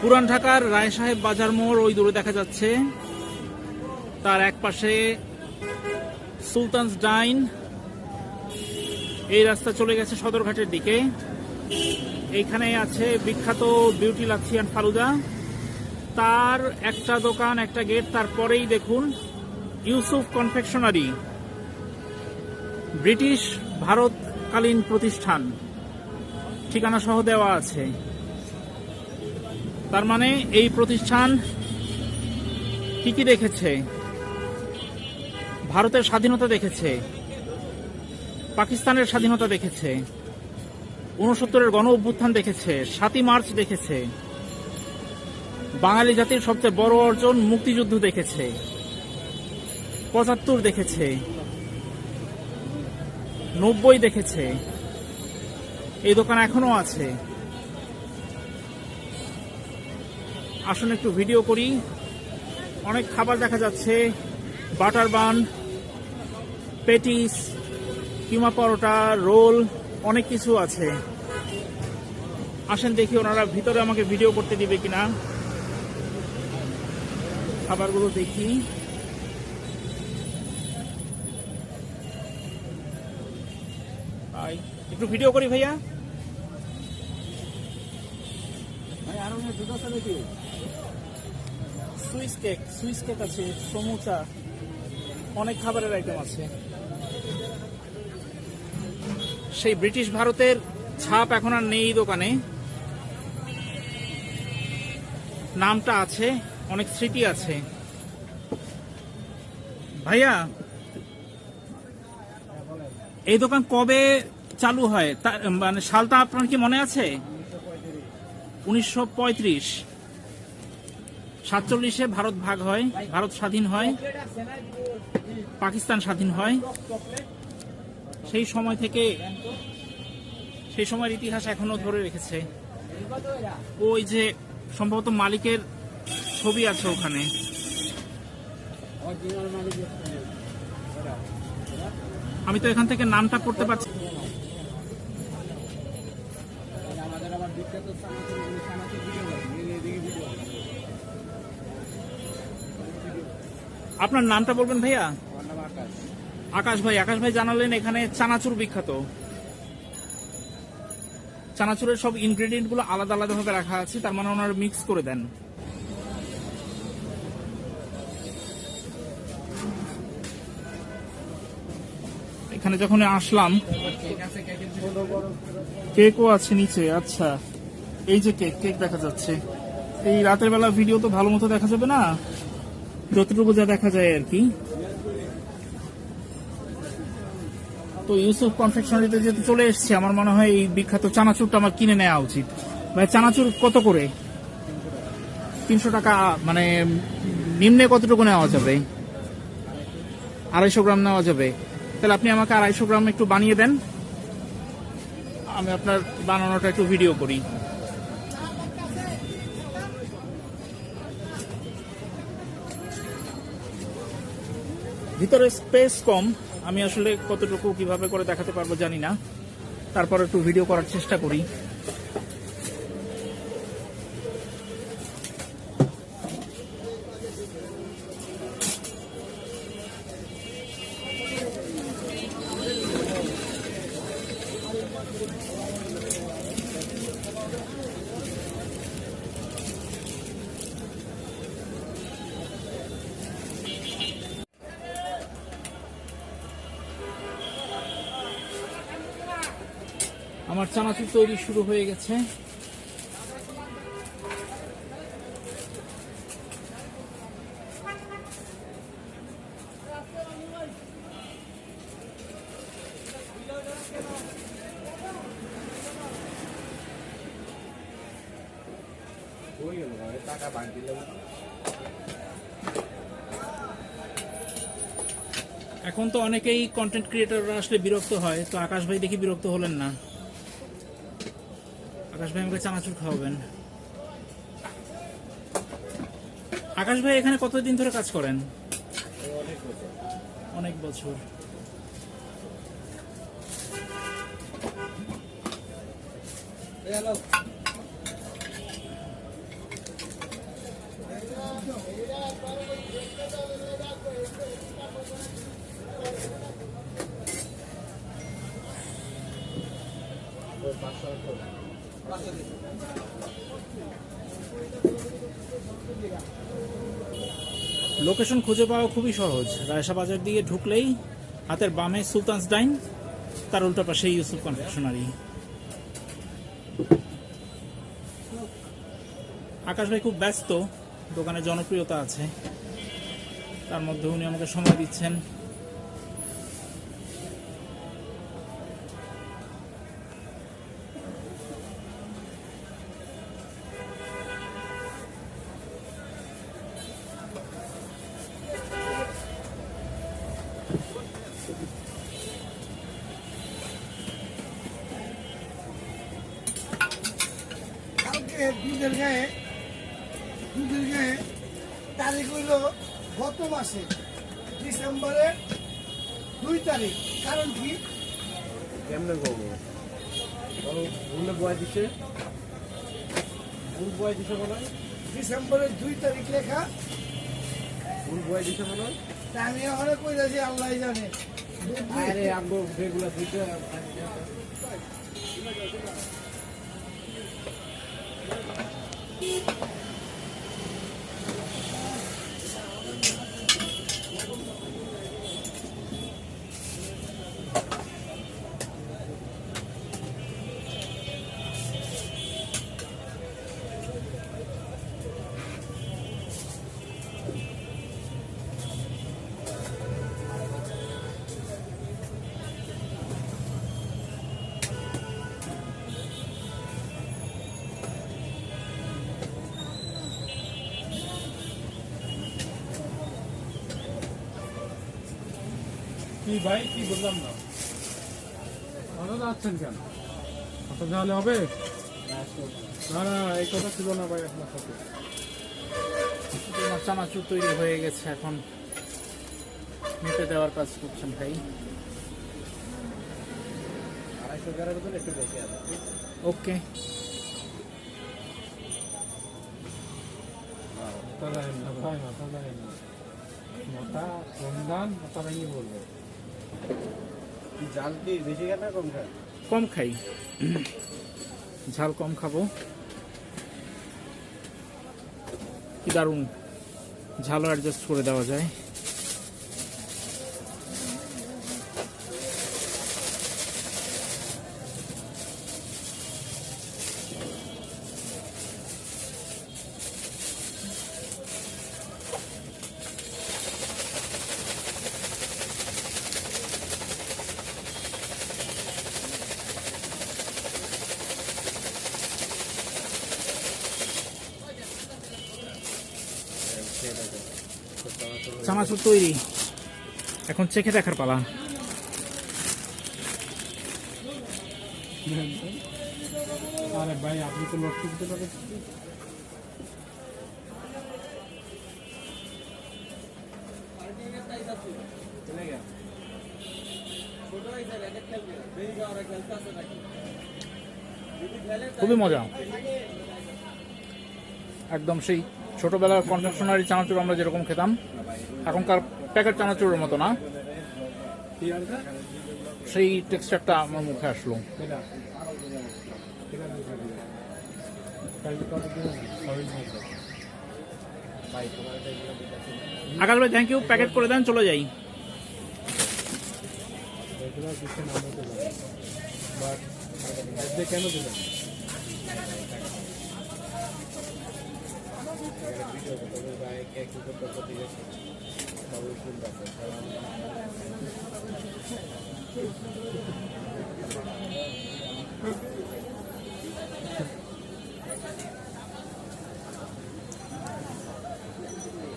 পুরান ঢাকার রায় সাহেব বাজার মোড় ওই দূরে দেখা যাচ্ছে, তার এক পাশে সুলতানস ডাইন। এই রাস্তা চলে গেছে সদরঘাটের দিকে। এইখানে আছে বিখ্যাত বিউটি লাচ্ছি অ্যান্ড ফালুদা, তার একটা দোকান একটা গেট, তারপরেই দেখুন ইউসুফ কনফেকশনারি, ব্রিটিশ ভারতকালীন প্রতিষ্ঠান, ঠিকানা সহ দেওয়া আছে। তার মানে এই প্রতিষ্ঠান কি কি দেখেছে? ভারতের স্বাধীনতা দেখেছে, পাকিস্তানের স্বাধীনতা দেখেছে, ৬৯-এর গণ অভ্যুত্থান দেখেছে, ৭ই মার্চ দেখেছে, বাঙালি জাতির সবচেয়ে বড় অর্জন মুক্তিযুদ্ধ দেখেছে, ৭৫ দেখেছে, ৯০ দেখেছে। এই দোকান এখনো আছে। আসুন একটু ভিডিও করি। অনেক খাবার দেখা যাচ্ছে, বাটার বান, পেটিস, কিমা পরোটা, রোল, অনেক কিছু আছে। আসেন দেখি ওনারা ভিতরে আমাকে ভিডিও করতে দিবে কিনা। খাবারগুলো দেখি। একটু ভিডিও করি ভাইয়া। সুইস কেক আছে, সমুচা, অনেক খাবারের আইটেম আছে। সেই ব্রিটিশ ভারতের ছাপ এখন আর নেই দোকানে, নামটা আছে, অনেক স্মৃতি আছে। ভাইয়া, এই দোকান কবে চালু হয়, মানে সালটা আপনার কি মনে আছে? 1935। 47-এ ভারত ভাগ হয়, ভারত স্বাধীন হয়, পাকিস্তান স্বাধীন হয়। সেই সময় থেকে সেই সময়ের ইতিহাস এখনো ধরে রেখেছে। ওই যে সম্ভবত মালিকের ছবি আছে ওখানে। আমি তো এখান থেকে নামটা পড়তে পারছি। আপনার নামটা বলবেন ভাইয়া? আকাশ ভাই। আকাশ ভাই জানালেন এখানে চানাচুর বিখ্যাত। চানাচুরের সব ইনগ্রেডিয়েন্ট গুলো আলাদা আলাদা ভাবে রাখা আছে, তার মানে ওনারা মিক্স করে দেন। এখানে যখন আসলাম, কেকও আছে নিচে। আচ্ছা, এই যে কেক দেখা যাচ্ছে। এই রাতের বেলা ভিডিও তো ভালো মতো দেখা যাবে না, যতটুকু যা দেখা যায় আর কি। তো ইউসুফ কনফেকশনারিতে যেহেতু চলে এসছে, আমার মনে হয় এই বিখ্যাত চানাচুরটা আমার কিনে নেওয়া উচিত। ভাই, চানাচুর কত করে? 300 টাকা। মানে নিম্নে কতটুকু নেওয়া যাবে? 250 গ্রাম নেওয়া যাবে। তাহলে আপনি আমাকে 250 গ্রাম একটু বানিয়ে দেন, আমি আপনার বানানোটা একটু ভিডিও করি। ভিতরে স্পেস কম, আমি আসলে কতটুকু কিভাবে করে দেখাতে পারবো জানি না, তারপর একটু ভিডিও করার চেষ্টা করি। আমার চানাচুর তৈরি শুরু হয়ে গেছে। এখন তো অনেকেই কন্টেন্ট ক্রিয়েটররা আসলে বিরক্ত হয়, তো আকাশ ভাই দেখি বিরক্ত হলেন না। আকাশ ভাই আমাকে চানাচুর খাওয়াবেন। আকাশ ভাই এখানে কতদিন ধরে কাজ করেন? অনেক বছর। লোকেশন খুঁজে পাওয়া খুবই সহজ। রায়সা বাজার দিয়ে ঢুকলেই হাতের বামে সুলতানস ডাইন, তার উল্টা পাশে ইউসুফ কনফেকশনারি। আকাশ ভাই খুব ব্যস্ত, দোকানে জনপ্রিয়তা আছে, তার মধ্যে উনি আমাকে সময় দিচ্ছেন। দুধের গায়ে তারিখ হইল গত মাসে ডিসেম্বরের 2 তারিখ। কারণ কি কেমনে করবো ভুলে বয় দিছে, ভুল বয় দিছে মনে হয়, ডিসেম্বরের 2 তারিখ লেখা। ভুল বয় দিছে মনে হয়। তা আমি ওখানে কই যাচ্ছি আল্লাহ জানে। আরে আমগো রেগুলার দিতে কি ভাই, কি বললাম না, ভালো যাচ্ছেন কেন? কত তাহলে হবে? না না, এই কথা ছিল না ভাই আপনার সাথে। আমার চানাচুর তৈরি হয়ে গেছে, এখন মেপে দেওয়ার কাজ করছেন ভাই। 250 গ্রামের মতন একটু বেশি আছে। ওকে, মাথা দেয় না, মাথা রমজান মাথা ভেঙে বলবে। কি জাল কি বেশি খায় না কম খায়? কম খাই, ঝাল কম খাবো। কি দারুণ, ঝালও অ্যাডজাস্ট করে দেওয়া যায়। চানাচুর তৈরি, এখন চেখে দেখার পালা। আরে ভাই, আপনি তো লক্ষ্য দিতে পারেন। খুবই মজা, একদম সেই ছোটবেলার কনফেকশনারি চানাচুর আমরা যেরকম খেতাম, এখনকার প্যাকেট চানাচুরের মতো না, সেই টেক্সচারটা আমার মুখে আসলো। আকাশ ভাই থ্যাংক ইউ, প্যাকেট করে দেন, চলে যাই। কেন দিলেন?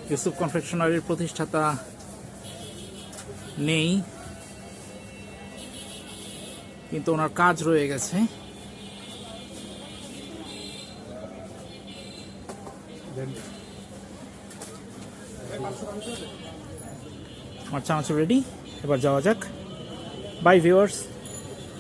ইউসুফ কনফেকশনারির প্রতিষ্ঠাতা নেই, কিন্তু ওনার কাজ রয়ে গেছে। আমার চানাচুর রেডি, এবার যাওয়া যাক। Bye viewers.